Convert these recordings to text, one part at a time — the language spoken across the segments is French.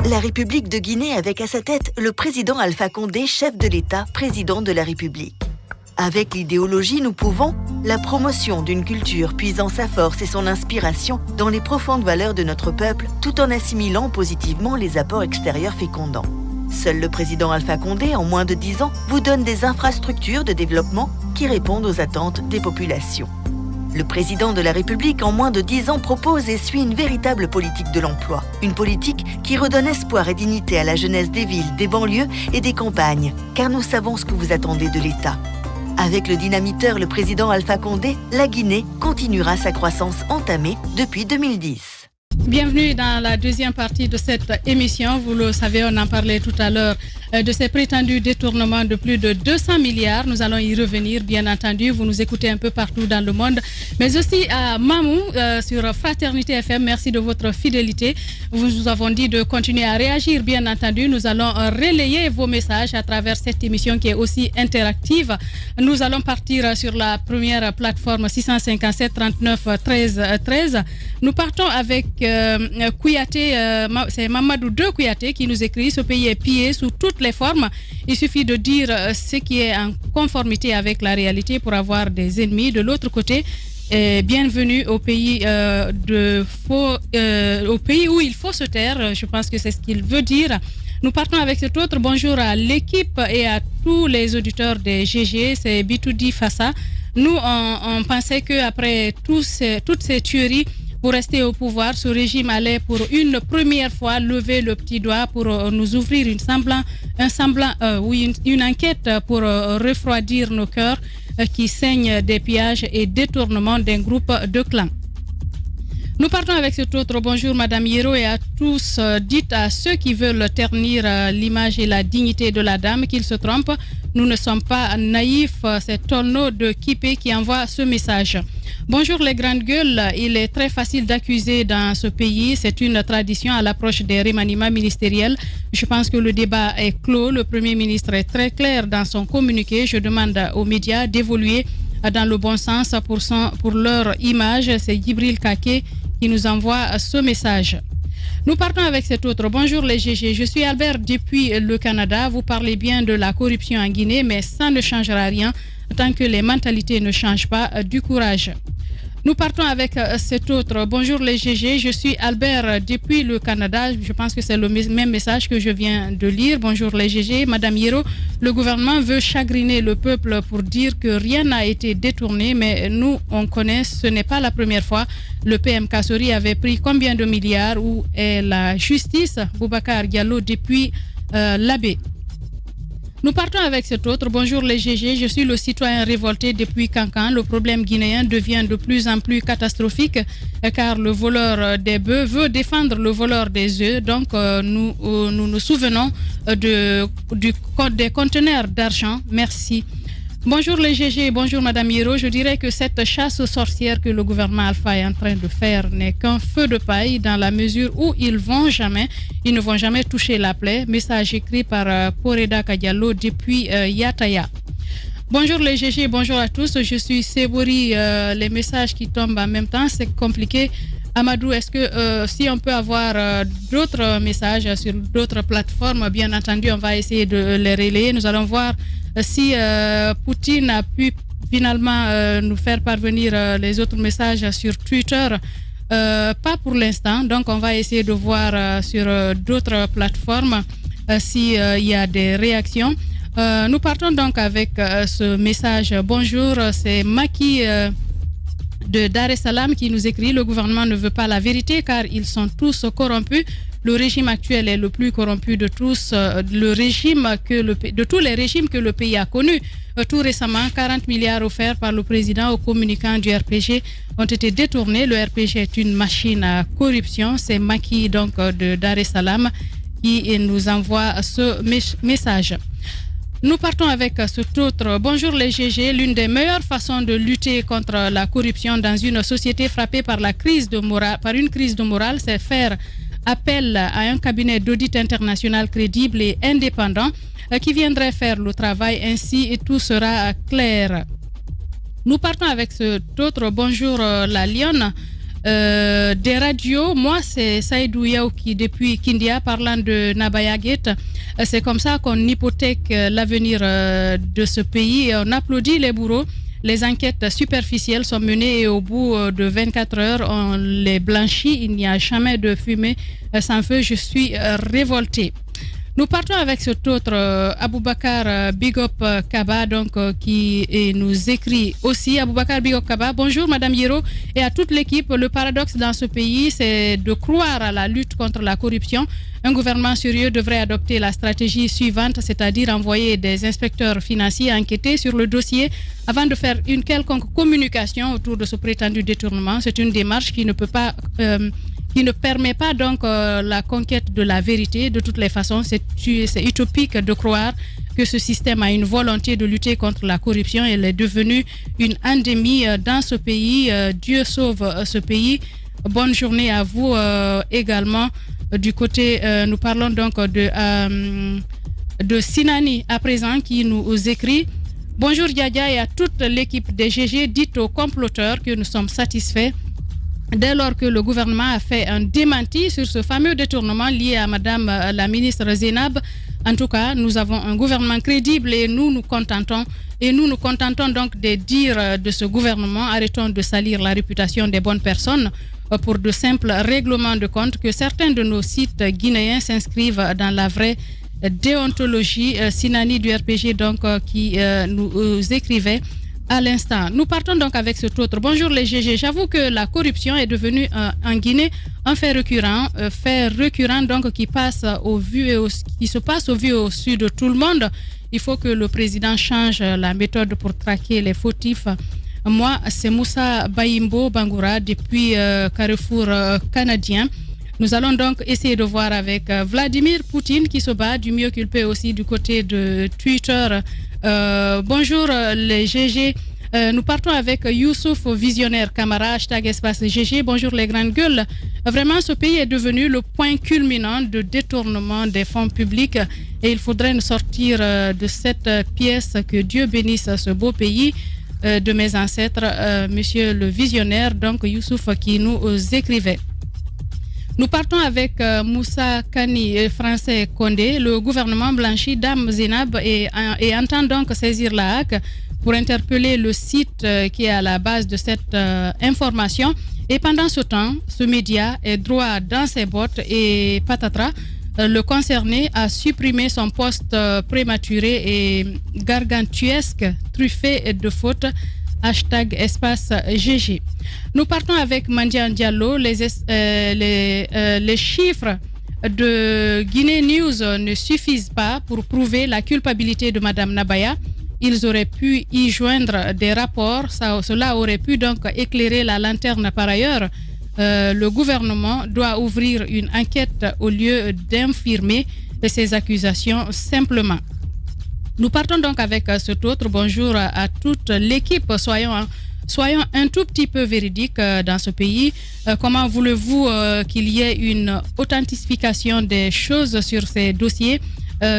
La République de Guinée avec à sa tête le président Alpha Condé, chef de l'État, président de la République. Avec l'idéologie, nous pouvons la promotion d'une culture puisant sa force et son inspiration dans les profondes valeurs de notre peuple, tout en assimilant positivement les apports extérieurs fécondants. Seul le président Alpha Condé, en moins de 10 ans, vous donne des infrastructures de développement qui répondent aux attentes des populations. Le président de la République, en moins de 10 ans, propose et suit une véritable politique de l'emploi. Une politique qui redonne espoir et dignité à la jeunesse des villes, des banlieues et des campagnes, car nous savons ce que vous attendez de l'État. Avec le dynamiteur, le président Alpha Condé, la Guinée continuera sa croissance entamée depuis 2010. Bienvenue dans la deuxième partie de cette émission. Vous le savez, on en parlait tout à l'heure de ces prétendus détournements de plus de 200 milliards. Nous allons y revenir, bien entendu. Vous nous écoutez un peu partout dans le monde, mais aussi à Mamou sur Fraternité FM. Merci de votre fidélité. Nous avons dit de continuer à réagir, bien entendu. Nous allons relayer vos messages à travers cette émission qui est aussi interactive. Nous allons partir sur la première plateforme 657 39 13 13. Nous partons avec Kouyaté, c'est Mamadou de Kouyaté qui nous écrit: ce pays est pillé sous toutes les formes. Il suffit de dire ce qui est en conformité avec la réalité pour avoir des ennemis. De l'autre côté, bienvenue au pays au pays où il faut se taire. Je pense que c'est ce qu'il veut dire. Nous partons avec cet autre bonjour à l'équipe et à tous les auditeurs des GG. C'est Bitoudi Fassa. Nous, on pensait qu'après toutes ces tueries, pour rester au pouvoir, ce régime allait pour une première fois lever le petit doigt pour nous ouvrir une enquête pour refroidir nos cœurs qui saignent des pillages et détournements d'un groupe de clans. Nous partons avec cet autre bonjour, Madame Hiro, et à tous. Dites à ceux qui veulent ternir l'image et la dignité de la dame qu'ils se trompent. Nous ne sommes pas naïfs. C'est Tonno de Kipé qui envoie ce message. Bonjour les grandes gueules. Il est très facile d'accuser dans ce pays. C'est une tradition à l'approche des remaniements ministériels. Je pense que le débat est clos. Le Premier ministre est très clair dans son communiqué. Je demande aux médias d'évoluer dans le bon sens pour leur image. C'est Gibril Kake qui nous envoie ce message. Nous partons avec cet autre. Bonjour les GG, je suis Albert depuis le Canada. Vous parlez bien de la corruption en Guinée, mais ça ne changera rien tant que les mentalités ne changent pas. Du courage. Nous partons avec cet autre. Bonjour les GG, je suis Albert depuis le Canada. Je pense que c'est le même message que je viens de lire. Bonjour les GG. Madame Hiro, le gouvernement veut chagriner le peuple pour dire que rien n'a été détourné, mais nous, on connaît, ce n'est pas la première fois. Le PM Kassori avait pris combien de milliards? Où est la justice? Boubacar Diallo depuis l'abbé. Nous partons avec cet autre. Bonjour les GG, je suis le citoyen révolté depuis Cancan. Le problème guinéen devient de plus en plus catastrophique car le voleur des bœufs veut défendre le voleur des œufs. Donc nous nous souvenons des conteneurs d'argent. Merci. Bonjour les GG, bonjour Madame Hiro. Je dirais que cette chasse aux sorcières que le gouvernement Alpha est en train de faire n'est qu'un feu de paille dans la mesure où ils ne vont jamais toucher la plaie. Message écrit par Poreda Kadialo depuis Yataya. Bonjour les GG, bonjour à tous. Je suis Sebori. Les messages qui tombent en même temps, c'est compliqué. Amadou, est-ce que si on peut avoir d'autres messages sur d'autres plateformes, bien entendu, on va essayer de les relayer. Nous allons voir si Poutine a pu finalement nous faire parvenir les autres messages sur Twitter. Pas pour l'instant, donc on va essayer de voir sur d'autres plateformes s'il y a des réactions. Nous partons donc avec ce message. Bonjour, c'est Maki de Dar es Salaam qui nous écrit: le gouvernement ne veut pas la vérité car ils sont tous corrompus. Le régime actuel est le plus corrompu de tous, de tous les régimes que le pays a connus. Tout récemment, 40 milliards offerts par le président aux communicants du RPG ont été détournés. Le RPG est une machine à corruption. C'est Maki donc de Dar es Salaam qui nous envoie ce message. Nous partons avec cet autre. Bonjour les GG. L'une des meilleures façons de lutter contre la corruption dans une société frappée par une crise de morale, c'est faire appel à un cabinet d'audit international crédible et indépendant qui viendrait faire le travail. Ainsi, et tout sera clair. Nous partons avec cet autre. Bonjour la Lionne. des radios. Moi, c'est Saïdou Yaouki depuis Kindia parlant de Nabaya Gate. C'est comme ça qu'on hypothèque l'avenir de ce pays. Et on applaudit les bourreaux. Les enquêtes superficielles sont menées et au bout de 24 heures, on les blanchit. Il n'y a jamais de fumée sans feu. Je suis révoltée. Nous partons avec cet autre Aboubakar Bigop Kaba qui nous écrit aussi. Aboubakar Bigop Kaba, bonjour Madame Yero et à toute l'équipe. Le paradoxe dans ce pays, c'est de croire à la lutte contre la corruption. Un gouvernement sérieux devrait adopter la stratégie suivante, c'est-à-dire envoyer des inspecteurs financiers enquêter sur le dossier avant de faire une quelconque communication autour de ce prétendu détournement. C'est une démarche qui ne permet pas la conquête de la vérité. De toutes les façons, c'est utopique de croire que ce système a une volonté de lutter contre la corruption. Elle est devenue une endémie dans ce pays. Dieu sauve ce pays. Bonne journée à vous également. Du côté, nous parlons donc de Sinani à présent qui nous écrit. Bonjour Yaya et à toute l'équipe des GG. Dites aux comploteurs que nous sommes satisfaits dès lors que le gouvernement a fait un démenti sur ce fameux détournement lié à Madame la ministre Zainab. En tout cas, nous avons un gouvernement crédible et nous nous contentons donc des dires de ce gouvernement. Arrêtons de salir la réputation des bonnes personnes pour de simples règlements de compte. Que certains de nos sites guinéens s'inscrivent dans la vraie déontologie. Sinani du RPG qui nous écrivait à l'instant. Nous partons donc avec cet autre. Bonjour les GG. J'avoue que la corruption est devenue en Guinée un fait récurrent donc qui se passe au vu et au su de tout le monde. Il faut que le président change la méthode pour traquer les fautifs. Moi, c'est Moussa Baïmbo Bangoura depuis Carrefour canadien. Nous allons donc essayer de voir avec Vladimir Poutine qui se bat du mieux qu'il peut aussi du côté de Twitter. Bonjour les GG. Nous partons avec Youssouf Visionnaire Camara, hashtag espace GG. Bonjour les grandes gueules. Vraiment, ce pays est devenu le point culminant de détournement des fonds publics et il faudrait nous sortir de cette pièce. Que Dieu bénisse ce beau pays de mes ancêtres, monsieur le Visionnaire, donc Youssouf qui nous écrivait. Nous partons avec Moussa Kani, français Condé. Le gouvernement blanchit Dame Zainab et entend donc saisir la HAC pour interpeller le site qui est à la base de cette information. Et pendant ce temps, ce média est droit dans ses bottes et patatras. Le concerné a supprimé son poste prématuré et gargantuesque, truffé de fautes. Hashtag espace GG. Nous partons avec Mandian Diallo. Les chiffres de Guinée News ne suffisent pas pour prouver la culpabilité de Madame Nabaya. Ils auraient pu y joindre des rapports. Cela aurait pu donc éclairer la lanterne par ailleurs. Le gouvernement doit ouvrir une enquête au lieu d'infirmer ces accusations simplement. Nous partons donc avec cet autre. Bonjour à toute l'équipe. Soyons un tout petit peu véridiques dans ce pays. Comment voulez-vous qu'il y ait une authentification des choses sur ces dossiers,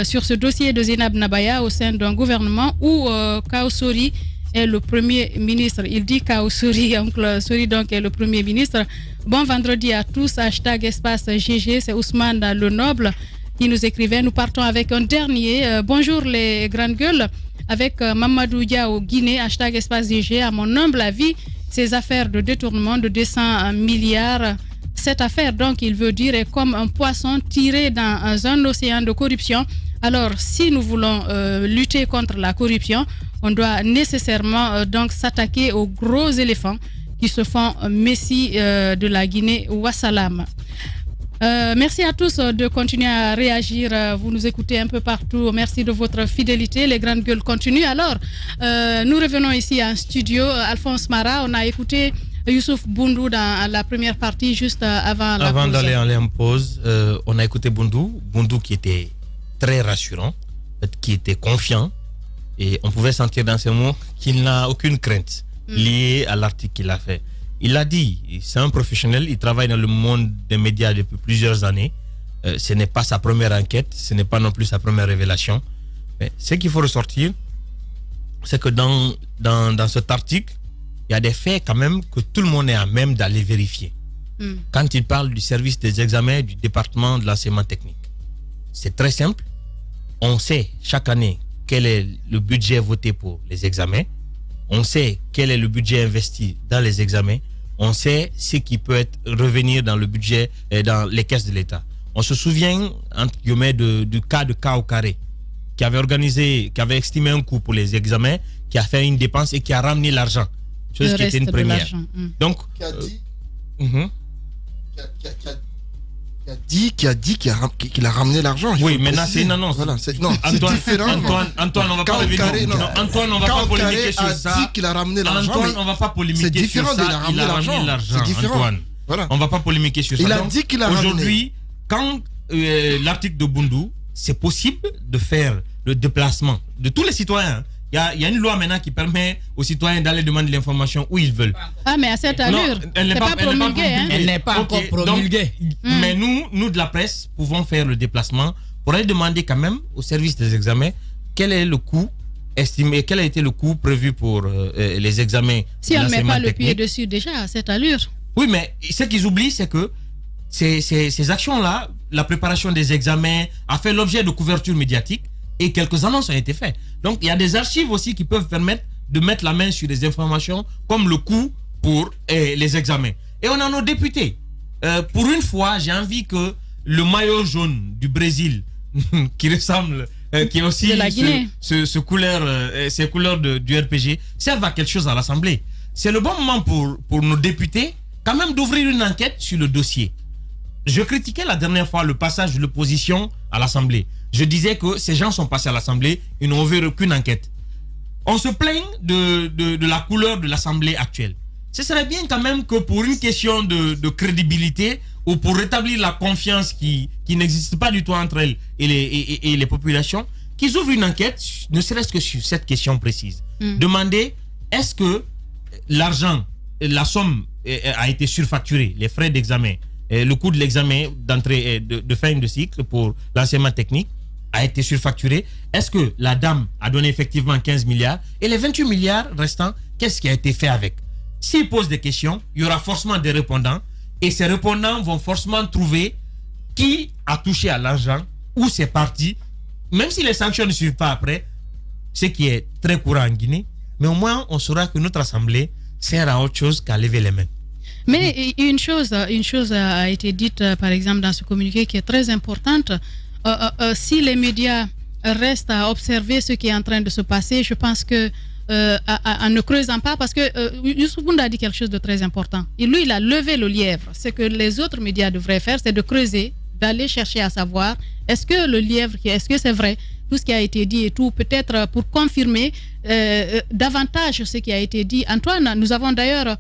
sur ce dossier de Zainab Nabaya au sein d'un gouvernement où Kaosori est le premier ministre. Il dit Kaosori, oncle Sori donc est le premier ministre. Bon vendredi à tous. Hashtag espace GG, c'est Ousmane le Noble qui nous écrivait. Nous partons avec un dernier. Bonjour les grandes gueules. Avec Mamadou Dia au Guinée, hashtag espace GG. À mon humble avis, ces affaires de détournement de 200 milliards, cette affaire, donc, il veut dire, est comme un poisson tiré dans un océan de corruption. Alors, si nous voulons lutter contre la corruption, on doit nécessairement donc s'attaquer aux gros éléphants qui se font messie de la Guinée. Wassalam. Merci à tous de continuer à réagir. Vous nous écoutez un peu partout. Merci de votre fidélité. Les grandes gueules continuent. Alors, nous revenons ici en studio. Alphonse Mara, on a écouté Youssouf Boundou dans la première partie, juste avant la pause. Avant d'aller en pause, on a écouté Boundou qui était très rassurant, qui était confiant. Et on pouvait sentir dans ses mots qu'il n'a aucune crainte liée à l'article qu'il a fait. Il l'a dit, c'est un professionnel, il travaille dans le monde des médias depuis plusieurs années. Ce n'est pas sa première enquête, ce n'est pas non plus sa première révélation. Mais ce qu'il faut ressortir, c'est que dans cet article, il y a des faits quand même que tout le monde est à même d'aller vérifier. quand il parle du service des examens du département de l'enseignement technique. C'est très simple. On sait chaque année quel est le budget voté pour les examens. On sait quel est le budget investi dans les examens. On sait ce qui peut revenir dans le budget et dans les caisses de l'État. On se souvient, entre guillemets, du cas de K au carré, qui avait estimé un coût pour les examens, qui a fait une dépense et qui a ramené l'argent. Chose qui était une première. Donc, qui a dit qu'il a ramené l'argent. Oui, maintenant c'est une annonce. Voilà, c'est différent. Antoine, on va pas revenir. Antoine, on va pas polémiquer sur ça. Dit qu'il a ramené l'argent. Antoine, on va pas polémiquer sur ça. C'est différent, il a ramené l'argent. C'est différent. Antoine, voilà. On va pas polémiquer sur ça. Il a dit qu'il a ramené. Aujourd'hui, quand l'article de Bundu, c'est possible de faire le déplacement de tous les citoyens. Il y a une loi maintenant qui permet aux citoyens d'aller demander l'information où ils veulent. Ah, mais à cette allure, elle n'est pas promulguée. Elle n'est pas encore promulguée. Mais nous, de la presse, pouvons faire le déplacement pour aller demander quand même au service des examens quel est le coût estimé, quel a été le coût prévu pour les examens. Si on ne met pas le pied dessus déjà à cette allure. Oui, mais ce qu'ils oublient, c'est que ces actions-là, la préparation des examens a fait l'objet de couverture médiatique et quelques annonces ont été faites. Donc, il y a des archives aussi qui peuvent permettre de mettre la main sur des informations comme le coût pour les examens. Et on a nos députés. Pour une fois, j'ai envie que le maillot jaune du Brésil, qui ressemble, qui est aussi ces couleurs du RPG, servent à quelque chose à l'Assemblée. C'est le bon moment pour nos députés quand même d'ouvrir une enquête sur le dossier. Je critiquais la dernière fois le passage de l'opposition à l'Assemblée. Je disais que ces gens sont passés à l'Assemblée, ils n'ont ouvert aucune enquête. On se plaint de la couleur de l'Assemblée actuelle. Ce serait bien quand même que pour une question de crédibilité ou pour rétablir la confiance qui n'existe pas du tout entre elles et les populations, qu'ils ouvrent une enquête, ne serait-ce que sur cette question précise. Demander, est-ce que l'argent, la somme a été surfacturée, les frais d'examen, le coût de l'examen d'entrée de fin de cycle pour l'enseignement technique a été surfacturé. Est-ce que la dame a donné effectivement 15 milliards et les 28 milliards restants, qu'est-ce qui a été fait avec? S'ils posent des questions, il y aura forcément des répondants et ces répondants vont forcément trouver qui a touché à l'argent, où c'est parti, même si les sanctions ne suivent pas après, ce qui est très courant en Guinée, mais au moins on saura que notre assemblée sert à autre chose qu'à lever les mains. Mais une chose a été dite, par exemple, dans ce communiqué qui est très importante. Si les médias restent à observer ce qui est en train de se passer, je pense que en ne creusant pas, parce que Youssouf Bounda a dit quelque chose de très important. Et lui, il a levé le lièvre. Ce que les autres médias devraient faire, c'est de creuser, d'aller chercher à savoir est-ce que le lièvre, est-ce que c'est vrai, tout ce qui a été dit et tout, peut-être pour confirmer davantage ce qui a été dit. Antoine, nous avons d'ailleurs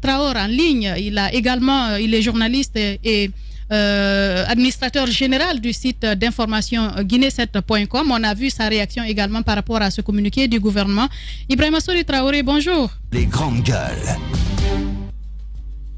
Traor en ligne, il est journaliste et administrateur général du site d'information guinée7.com. On a vu sa réaction également par rapport à ce communiqué du gouvernement. Ibrahima Sori Traoré, bonjour. Les grandes gueules.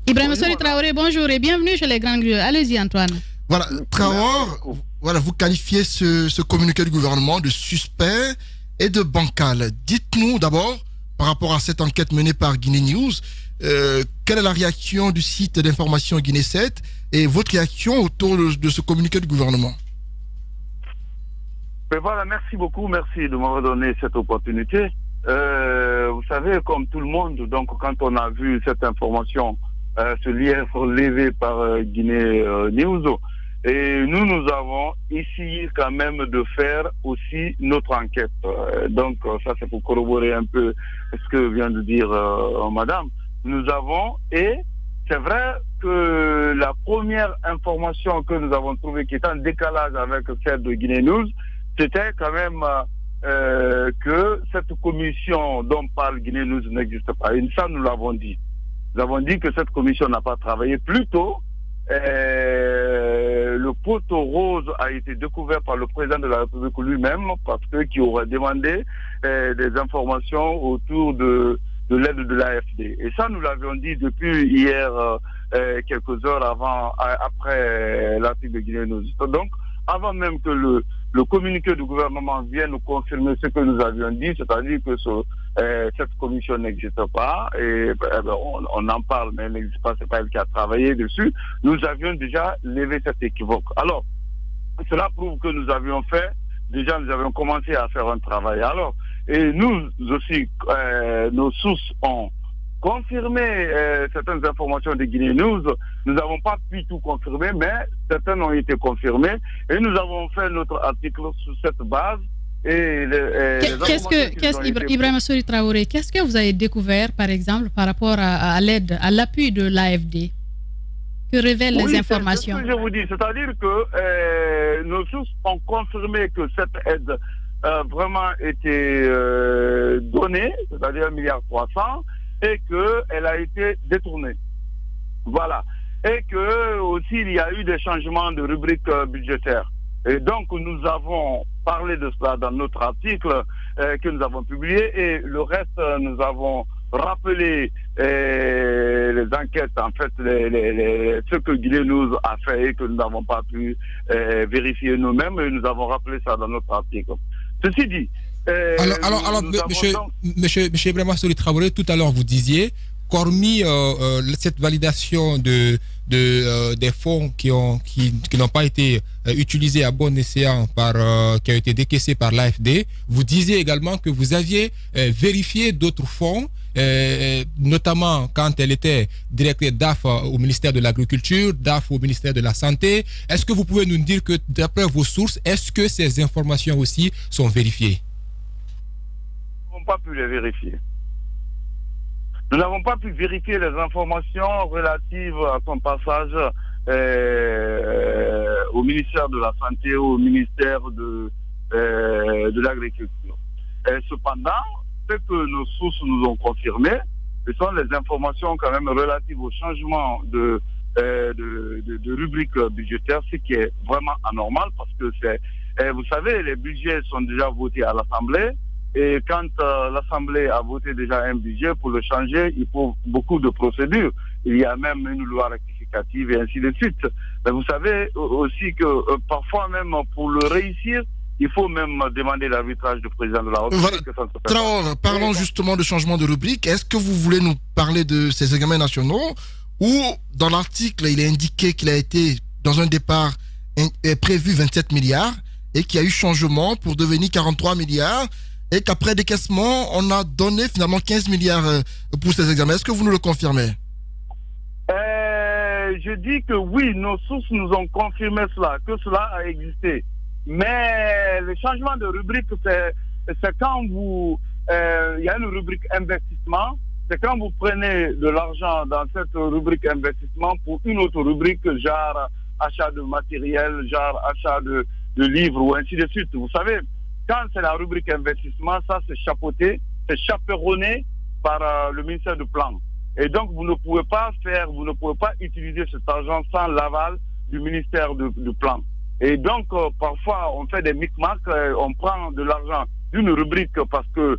Ibrahima Sori Traoré, bonjour et bienvenue chez les grandes gueules. Allez-y Antoine. Voilà, Traor, vous qualifiez ce communiqué du gouvernement de suspect et de bancal. Dites-nous d'abord, par rapport à cette enquête menée par Guinée News, quelle est la réaction du site d'information Guinée 7 et votre réaction autour de ce communiqué du gouvernement? Voilà, merci beaucoup, merci de m'avoir donné cette opportunité. Vous savez, comme tout le monde, donc quand on a vu cette information, ce lièvre levé par Guinée News, et nous avons essayé quand même de faire aussi notre enquête. Donc ça c'est pour corroborer un peu ce que vient de dire madame. Nous avons, et c'est vrai que la première information que nous avons trouvée qui est en décalage avec celle de Guinée News, c'était quand même que cette commission dont parle Guinée News n'existe pas. Et ça, nous l'avons dit. Nous avons dit que cette commission n'a pas travaillé. Plutôt, le poteau rose a été découvert par le président de la République lui-même, parce que qui aurait demandé des informations autour de l'aide de l'AFD. Et ça, nous l'avions dit depuis hier, quelques heures après l'article de Guinée News. Donc, avant même que le communiqué du gouvernement vienne nous confirmer ce que nous avions dit, c'est-à-dire que cette commission n'existe pas et on en parle, mais elle n'existe pas, c'est pas elle qui a travaillé dessus. Nous avions déjà levé cet équivoque. Alors, cela prouve que nous avions commencé à faire un travail. Alors, et nous aussi, nos sources ont confirmé certaines informations de Guinée News. Nous n'avons pas pu tout confirmer, mais certaines ont été confirmées. Et nous avons fait notre article sur cette base. Ibrahim Sory Traoré, qu'est-ce que vous avez découvert, par exemple, par rapport à l'aide, à l'appui de l'AFD? Que révèlent les informations? C'est ce que je vous dis, c'est-à-dire que nos sources ont confirmé que cette aide vraiment été donnée, c'est-à-dire 1,3 milliard, et qu'elle a été détournée. Voilà. Et que aussi il y a eu des changements de rubrique budgétaire. Et donc nous avons parlé de cela dans notre article que nous avons publié, et le reste nous avons rappelé les enquêtes, en fait, ce que Guinée News a fait et que nous n'avons pas pu vérifier nous-mêmes, et nous avons rappelé ça dans notre article. Ceci dit, alors, monsieur Ibrahim Sory Traoré, tout à l'heure vous disiez qu'hormis cette validation des fonds qui n'ont pas été utilisés à bon escient qui ont été décaissés par l'AFD, vous disiez également que vous aviez vérifié d'autres fonds, notamment quand elle était directrice DAF au ministère de l'Agriculture, DAF au ministère de la Santé. Est-ce que vous pouvez nous dire que, d'après vos sources, est-ce que ces informations aussi sont vérifiées? Nous n'avons pas pu les vérifier. Nous n'avons pas pu vérifier les informations relatives à son passage au ministère de la Santé, au ministère de l'Agriculture. Cependant, ce que nos sources nous ont confirmé, ce sont les informations quand même relatives au changement de rubrique budgétaire, ce qui est vraiment anormal parce que vous savez, les budgets sont déjà votés à l'Assemblée. Et quand l'Assemblée a voté déjà un budget, pour le changer, il faut beaucoup de procédures. Il y a même une loi rectificative et ainsi de suite. Mais vous savez aussi que parfois même pour le réussir, il faut même demander l'arbitrage du président de la République. Traoré, parlons justement de changement de rubrique. Est-ce que vous voulez nous parler de ces examens nationaux, ou dans l'article, il est indiqué qu'il a été, dans un départ prévu 27 milliards et qu'il y a eu changement pour devenir 43 milliards et qu'après décaissement, on a donné finalement 15 milliards pour ces examens. Est-ce que vous nous le confirmez? Je dis que oui, nos sources nous ont confirmé cela, que cela a existé. Mais le changement de rubrique, c'est quand il y a une rubrique investissement, c'est quand vous prenez de l'argent dans cette rubrique investissement pour une autre rubrique, genre achat de matériel, genre achat de livres ou ainsi de suite. Vous savez, quand c'est la rubrique investissement, ça c'est chapeauté, c'est chaperonné par le ministère du Plan. Et donc vous ne pouvez pas utiliser cet argent sans l'aval du ministère du Plan. Et donc parfois on fait des micmacs, on prend de l'argent d'une rubrique parce que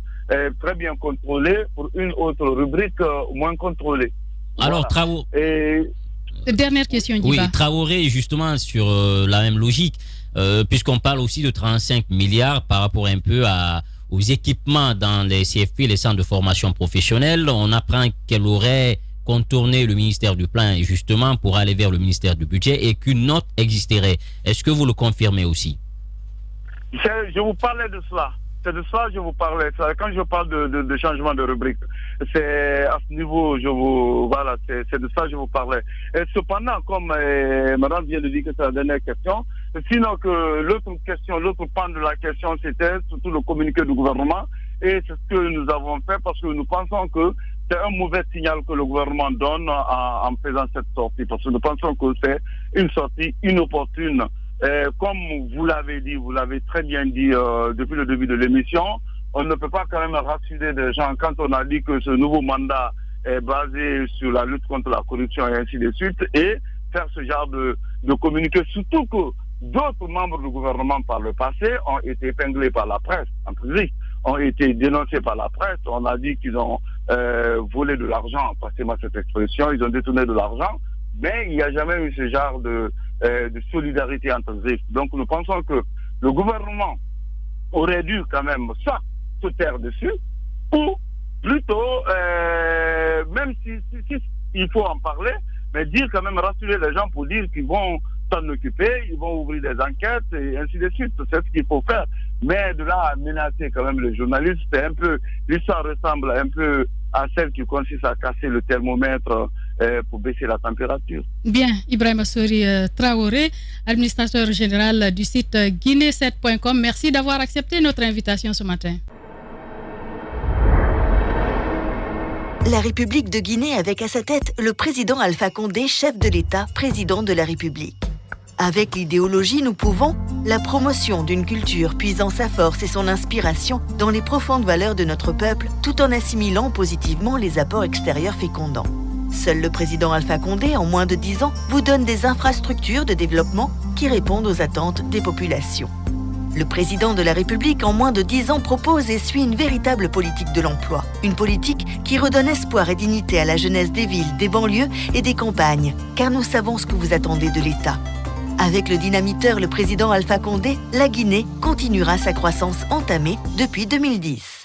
très bien contrôlée pour une autre rubrique moins contrôlée. Alors voilà. Dernière question, Diba. Oui, Traoré, justement sur la même logique. Puisqu'on parle aussi de 35 milliards par rapport un peu aux équipements dans les CFP, les centres de formation professionnelle, on apprend qu'elle aurait contourné le ministère du Plan justement pour aller vers le ministère du Budget et qu'une note existerait. Est-ce que vous le confirmez aussi? Je vous parlais de cela. C'est de ça que je vous parlais. Quand je parle de changement de rubrique, c'est à ce niveau, c'est de ça que je vous parlais. Et cependant, comme madame vient de dire que c'est la dernière question, sinon que l'autre pan de la question, c'était surtout le communiqué du gouvernement. Et c'est ce que nous avons fait parce que nous pensons que c'est un mauvais signal que le gouvernement donne en faisant cette sortie. Parce que nous pensons que c'est une sortie inopportune. Comme vous l'avez dit, vous l'avez très bien dit depuis le début de l'émission, on ne peut pas quand même rassurer des gens quand on a dit que ce nouveau mandat est basé sur la lutte contre la corruption et ainsi de suite, et faire ce genre de communiqué, surtout que d'autres membres du gouvernement par le passé ont été épinglés par la presse, en public, ont été dénoncés par la presse, on a dit qu'ils ont volé de l'argent, passez-moi cette expression, ils ont détourné de l'argent, mais il n'y a jamais eu ce genre de solidarité entre eux. Donc nous pensons que le gouvernement aurait dû quand même soit se taire dessus, Ou plutôt, même si il faut en parler, mais dire quand même, rassurer les gens pour dire qu'ils vont s'en occuper, ils vont ouvrir des enquêtes et ainsi de suite. C'est ce qu'il faut faire. Mais de là à menacer quand même les journalistes, c'est un peu, l'histoire ressemble un peu à celle qui consiste à casser le thermomètre pour baisser la température. Bien, Ibrahim Souri Traoré, administrateur général du site guinée7.com, merci d'avoir accepté notre invitation ce matin. La République de Guinée avec à sa tête le président Alpha Condé, chef de l'État, président de la République. Avec l'idéologie, nous pouvons la promotion d'une culture puisant sa force et son inspiration dans les profondes valeurs de notre peuple, tout en assimilant positivement les apports extérieurs fécondants. Seul le président Alpha Condé, en moins de 10 ans, vous donne des infrastructures de développement qui répondent aux attentes des populations. Le président de la République, en moins de 10 ans, propose et suit une véritable politique de l'emploi. Une politique qui redonne espoir et dignité à la jeunesse des villes, des banlieues et des campagnes, car nous savons ce que vous attendez de l'État. Avec le dynamiteur, le président Alpha Condé, la Guinée continuera sa croissance entamée depuis 2010.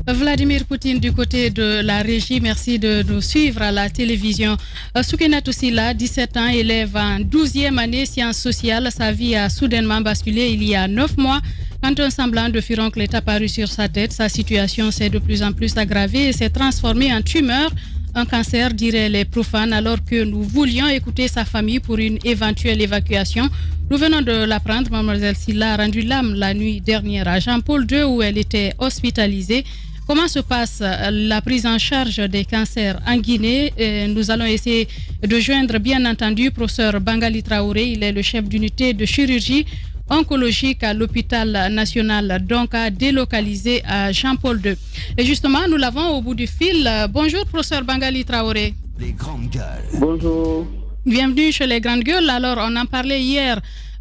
Vladimir Poutine du côté de la régie, merci de nous suivre à la télévision. Soukenatou Silla, 17 ans, élève en 12e année sciences sociales. Sa vie a soudainement basculé il y a 9 mois quand un semblant de furoncle est apparu sur sa tête. Sa situation s'est de plus en plus aggravée et s'est transformée en tumeur. Un cancer, diraient les profanes, alors que nous voulions écouter sa famille pour une éventuelle évacuation. Nous venons de l'apprendre, Mademoiselle Silla a rendu l'âme la nuit dernière à Jean-Paul II où elle était hospitalisée. Comment se passe la prise en charge des cancers en Guinée? Nous allons essayer de joindre, bien entendu, professeur Bangali Traoré. Il est le chef d'unité de chirurgie oncologique à l'hôpital national Donka, délocalisé à Jean-Paul II. Et justement, nous l'avons au bout du fil. Bonjour, professeur Bangali Traoré. Les grandes gueules. Bonjour. Bienvenue chez les grandes gueules. Alors, on en parlait hier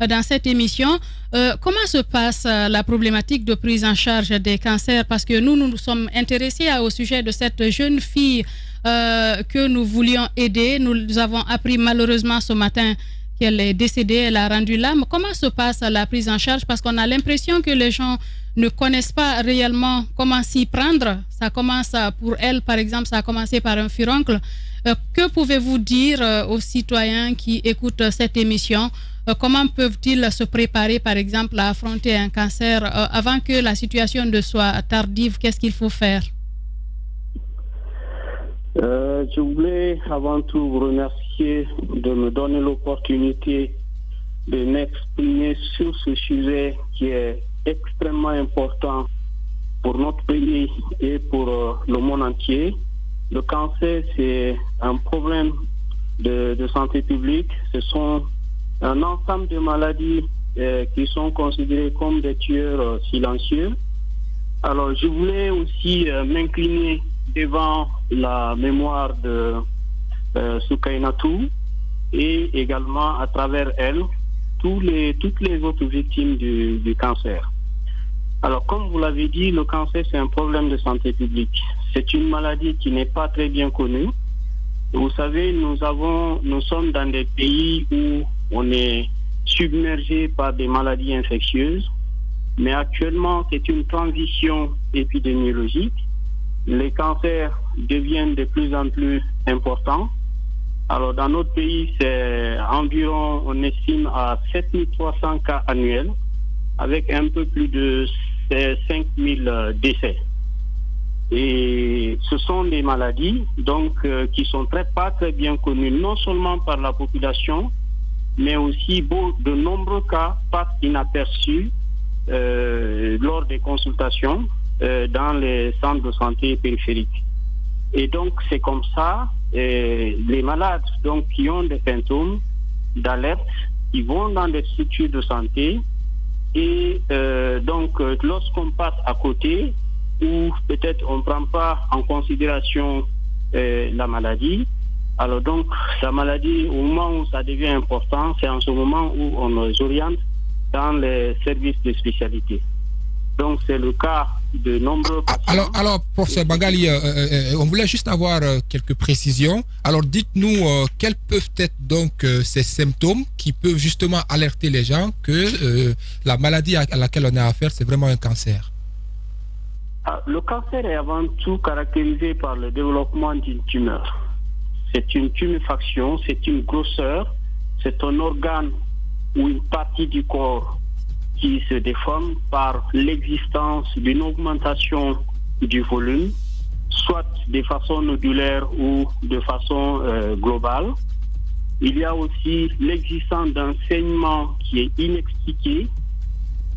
dans cette émission. Comment se passe la problématique de prise en charge des cancers? Parce que nous sommes intéressés au sujet de cette jeune fille que nous voulions aider. Nous avons appris malheureusement ce matin qu'elle est décédée, elle a rendu l'âme. Comment se passe la prise en charge? Parce qu'on a l'impression que les gens ne connaissent pas réellement comment s'y prendre. Ça commence pour elle, par exemple, ça a commencé par un furoncle. Que pouvez-vous dire aux citoyens qui écoutent cette émission? Comment peuvent-ils se préparer, par exemple, à affronter un cancer avant que la situation ne soit tardive? Qu'est-ce qu'il faut faire? Je voulais avant tout vous remercier de me donner l'opportunité de m'exprimer sur ce sujet qui est extrêmement important pour notre pays et pour le monde entier. Le cancer, c'est un problème de santé publique. Ce sont un ensemble de maladies qui sont considérées comme des tueurs silencieux. Alors, je voulais aussi m'incliner devant la mémoire de Soukenatou et également à travers elle toutes les autres victimes du cancer. Alors, comme vous l'avez dit, le cancer, c'est un problème de santé publique. C'est une maladie qui n'est pas très bien connue. Vous savez, nous sommes dans des pays où on est submergé par des maladies infectieuses, mais actuellement, c'est une transition épidémiologique. Les cancers deviennent de plus en plus importants. Alors, dans notre pays, c'est environ, on estime à 7300 cas annuels, avec un peu plus de 5000 décès. Et ce sont des maladies donc qui sont pas très bien connues, non seulement par la population, mais aussi de nombreux cas passent inaperçus lors des consultations dans les centres de santé périphériques. Et donc c'est comme ça, les malades donc qui ont des symptômes d'alerte, ils vont dans des structures de santé et donc lorsqu'on passe à côté ou peut-être on ne prend pas en considération la maladie, alors donc la maladie, au moment où ça devient important, c'est en ce moment où on les oriente dans les services de spécialité. Donc c'est le cas de nombreux patients. Alors professeur Bangali, on voulait juste avoir quelques précisions. Alors dites-nous quels peuvent être donc ces symptômes qui peuvent justement alerter les gens que la maladie à laquelle on a affaire, c'est vraiment un cancer. Le cancer est avant tout caractérisé par le développement d'une tumeur. C'est une tuméfaction, c'est une grosseur, c'est un organe ou une partie du corps qui se déforme par l'existence d'une augmentation du volume, soit de façon nodulaire ou de façon globale. Il y a aussi l'existence d'un saignement qui est inexpliqué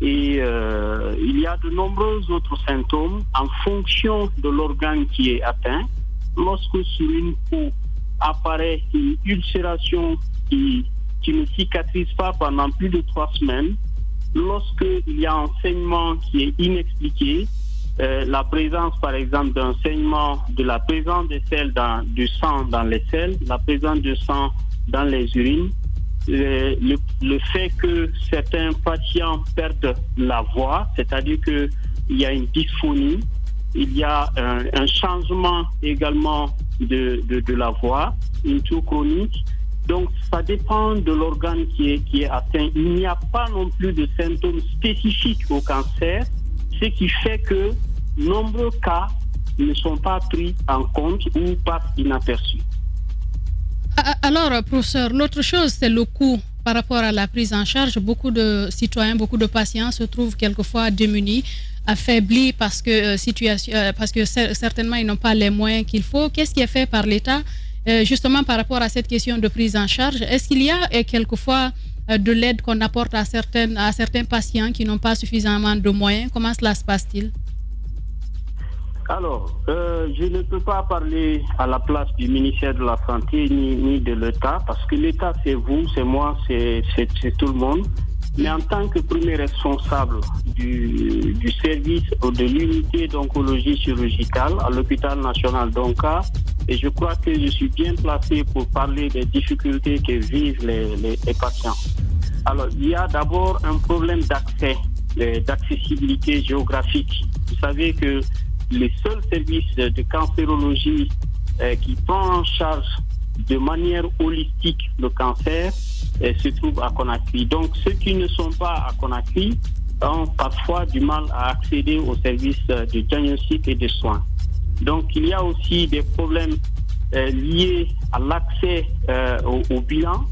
et il y a de nombreux autres symptômes en fonction de l'organe qui est atteint. Lorsque sur une peau apparaît une ulcération qui ne cicatrise pas pendant plus de 3 semaines, lorsqu'il y a un saignement qui est inexpliqué, la présence par exemple d'un saignement, de la présence des selles du sang dans les selles, la présence de sang dans les urines, le fait que certains patients perdent la voix, c'est-à-dire qu'il y a une dysphonie, il y a un changement également de la voix, une toux chronique. Donc ça dépend de l'organe qui est atteint. Il n'y a pas non plus de symptômes spécifiques au cancer, ce qui fait que nombreux cas ne sont pas pris en compte ou passent inaperçus. Alors, professeur, l'autre chose, c'est le coût par rapport à la prise en charge. Beaucoup de citoyens, beaucoup de patients se trouvent quelquefois démunis, affaiblis parce que certainement ils n'ont pas les moyens qu'il faut. Qu'est-ce qui est fait par l'État justement par rapport à cette question de prise en charge? Est-ce qu'il y a quelquefois de l'aide qu'on apporte à certains patients qui n'ont pas suffisamment de moyens? Comment cela se passe-t-il? Alors, je ne peux pas parler à la place du ministère de la Santé ni de l'État, parce que l'État, c'est vous, c'est moi, c'est tout le monde. Mais en tant que premier responsable du service de l'unité d'oncologie chirurgicale à l'hôpital national d'Onka, et je crois que je suis bien placé pour parler des difficultés que vivent les patients. Alors, il y a d'abord un problème d'accessibilité géographique. Vous savez que les seuls services de cancérologie qui prennent en charge de manière holistique le cancer se trouvent à Conakry. Donc ceux qui ne sont pas à Conakry ont parfois du mal à accéder aux services de diagnostic et de soins. Donc il y a aussi des problèmes liés à l'accès au bilan.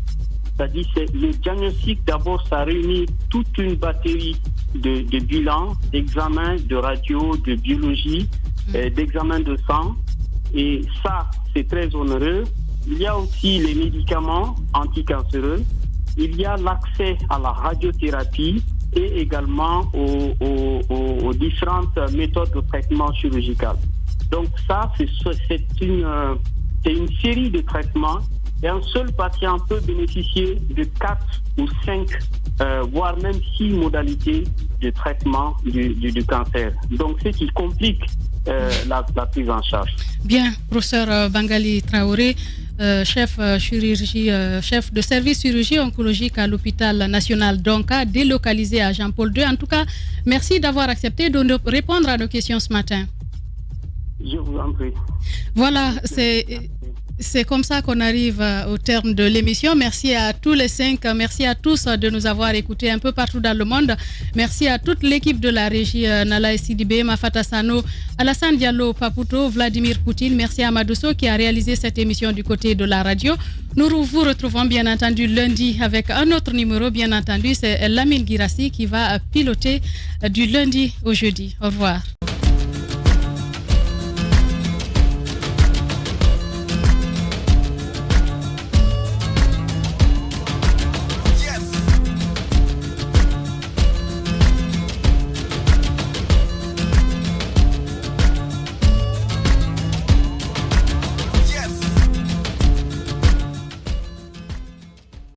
C'est-à-dire que le diagnostic, d'abord, ça réunit toute une batterie de bilans, d'examens, de radio, de biologie, d'examens de sang. Et ça, c'est très onéreux. Il y a aussi les médicaments anticancéreux. Il y a l'accès à la radiothérapie et également aux différentes méthodes de traitement chirurgical. Donc ça, c'est une série de traitements. Et un seul patient peut bénéficier de 4 ou 5, voire même 6 modalités de traitement du cancer. Donc, ce qui complique la prise en charge. Bien, professeur Bangali Traoré, chef de service chirurgie oncologique à l'hôpital national d'Onka, délocalisé à Jean-Paul II. En tout cas, merci d'avoir accepté de nous répondre à nos questions ce matin. Je vous en prie. Voilà, c'est comme ça qu'on arrive au terme de l'émission. Merci à tous les 5, merci à tous de nous avoir écoutés un peu partout dans le monde. Merci à toute l'équipe de la régie, Nala Sidibé, Mafata Sano, Alassane Diallo, Paputo, Vladimir Poutine. Merci à Madousso qui a réalisé cette émission du côté de la radio. Nous vous retrouvons bien entendu lundi avec un autre numéro. Bien entendu, c'est Lamine Girassi qui va piloter du lundi au jeudi. Au revoir.